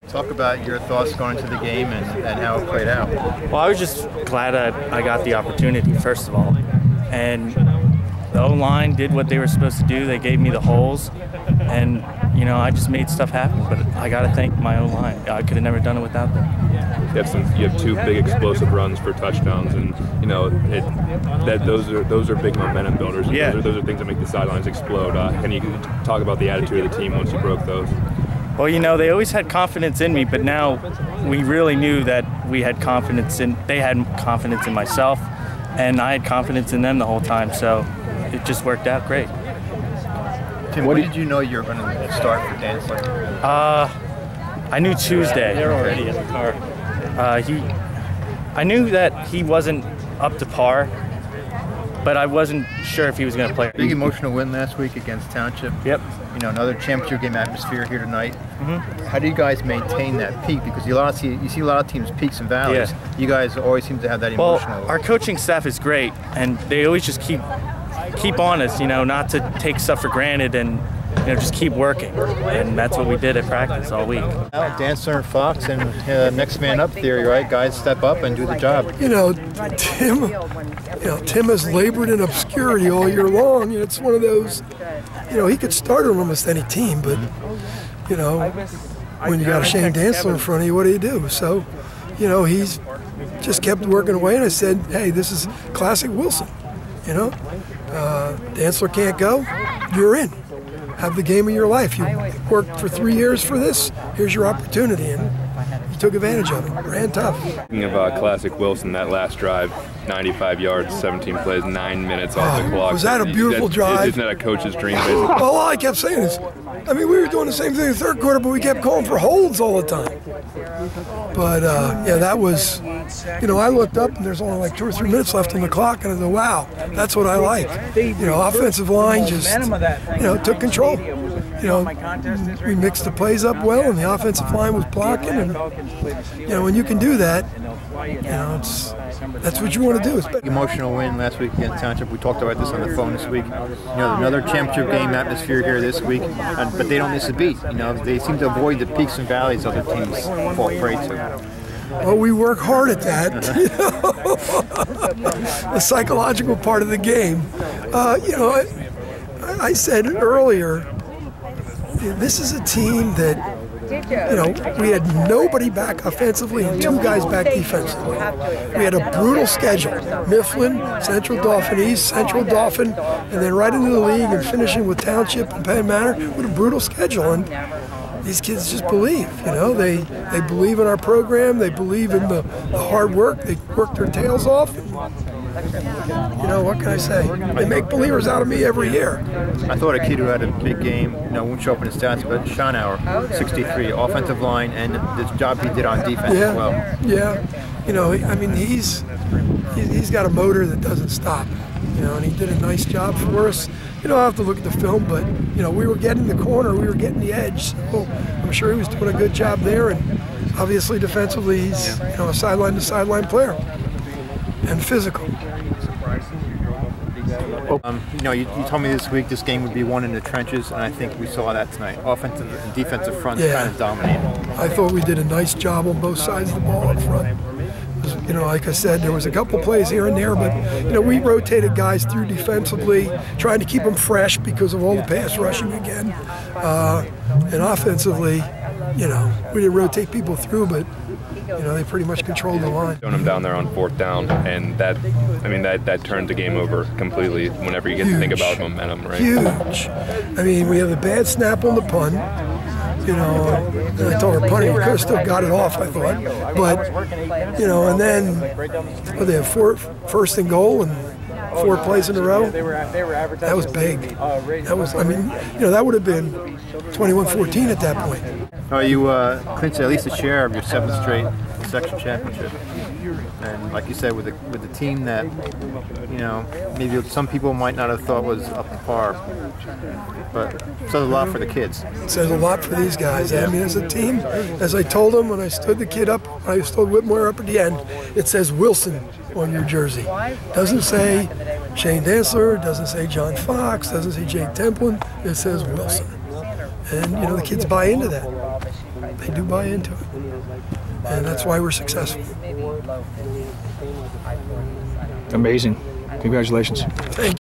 Talk about your thoughts going into the game and how it played out. Well, I was just glad that I got the opportunity, first of all. And the O-line did what they were supposed to do. They gave me the holes. And, you know, I just made stuff happen. But I got to thank my O-line. I could have never done it without them. You have two big explosive runs for touchdowns, and you know those are big momentum builders. Yeah. Those are things that make the sidelines explode. Can you talk about the attitude of the team once you broke those? Well, you know, they always had confidence in me, but now we really knew that they had confidence in myself, and I had confidence in them the whole time. So it just worked out great. Tim, when did you know you were going to start for Dantzler? I knew Tuesday. They're already in the car. I knew that he wasn't up to par, but I wasn't sure if he was going to play. Big emotional win last week against Township. Yep. You know, another championship game atmosphere here tonight. Mm-hmm. How do you guys maintain that peak? Because you see a lot of teams' peaks and valleys. Yeah. You guys always seem to have that emotional. Well, our coaching staff is great, and they always just keep on us, you know, not to take stuff for granted and, you know, just keep working. And that's what we did at practice all week. Dantzler and Fox and next man up theory, right? Guys step up and do the job. You know, Tim has labored in obscurity all year long. You know, it's one of those, you know, he could start on almost any team, but, you know, when you got a Shane Dantzler in front of you, what do you do? So, you know, he's just kept working away, and I said, hey, this is classic Wilson, you know? Dantzler can't go, you're in. Have the game of your life. You worked for 3 years for this, here's your opportunity, and he took advantage of it, ran tough. Speaking of classic Wilson, that last drive, 95 yards, 17 plays, 9 minutes off the clock. Was that a beautiful drive? Isn't that a coach's dream, basically? Well, all I kept saying is, I mean, we were doing the same thing in the third quarter, but we kept calling for holds all the time. But, yeah, that was, you know, I looked up and there's only like 2 or 3 minutes left on the clock, and I thought, wow, that's what I like. You know, offensive line just, you know, took control. You know, we mixed the plays up well, and the offensive line was blocking, and, you know, when you can do that, you know, that's what you want to do. Emotional win last week against Township. We talked about this on the phone this week. You know, another championship game atmosphere here this week, but they don't miss a beat. You know, they seem to avoid the peaks and valleys other teams fall prey to. Well, we work hard at that. You know? The psychological part of the game. You know, I said earlier, this is a team that, you know, we had nobody back offensively and 2 guys back defensively. We had a brutal schedule. Mifflin, Central Dauphin East, Central Dauphin, and then right into the league and finishing with Township and Penn Manor with a brutal schedule. And these kids just believe, you know, they believe in our program, they believe in the hard work, they work their tails off. And, you know, what can I say? They make believers out of me every year. I thought a kid who had a big game, you know, won't show up in his stats, but Schonauer, 63, offensive line, and the job he did on defense as well. Yeah, you know, I mean, he's got a motor that doesn't stop, you know, and he did a nice job for us. You know, I'll have to look at the film, but, you know, we were getting the corner, we were getting the edge, so I'm sure he was doing a good job there, and obviously defensively he's, you know, a sideline-to-sideline player, and physical. You know, you told me this week this game would be won in the trenches, and I think we saw that tonight. Offensive and defensive fronts kind of dominated. I thought we did a nice job on both sides of the ball up front. You know, like I said, there was a couple plays here and there, but, you know, we rotated guys through defensively, trying to keep them fresh because of all the pass rushing again. And offensively, you know, we didn't rotate people through, but, you know, they pretty much controlled the line. Throwing them down there on 4th down, and that, I mean, that turned the game over completely whenever you get to think about momentum, right? Huge. I mean, we have a bad snap on the punt. You know, and I told her punting, we could have still got it off, I thought. But, you know, and then they have 1st and goal and 4 plays in a row. That was big. That was, I mean, you know, that would have been 21-14 at that point. You clinched at least a share of your 7th straight section championship. And like you said, with the team that, you know, maybe some people might not have thought was up to par, but it says a lot for the kids. It says a lot for these guys. I mean, as a team, as I told them when I stood the kid up, I stood Whitmoyer up at the end, it says Wilson on your jersey. Doesn't say Shane Dantzler, doesn't say John Fox, doesn't say Jake Templin, it says Wilson. And, you know, the kids buy into that. They do buy into it. And that's why we're successful. Amazing. Congratulations. Thank you.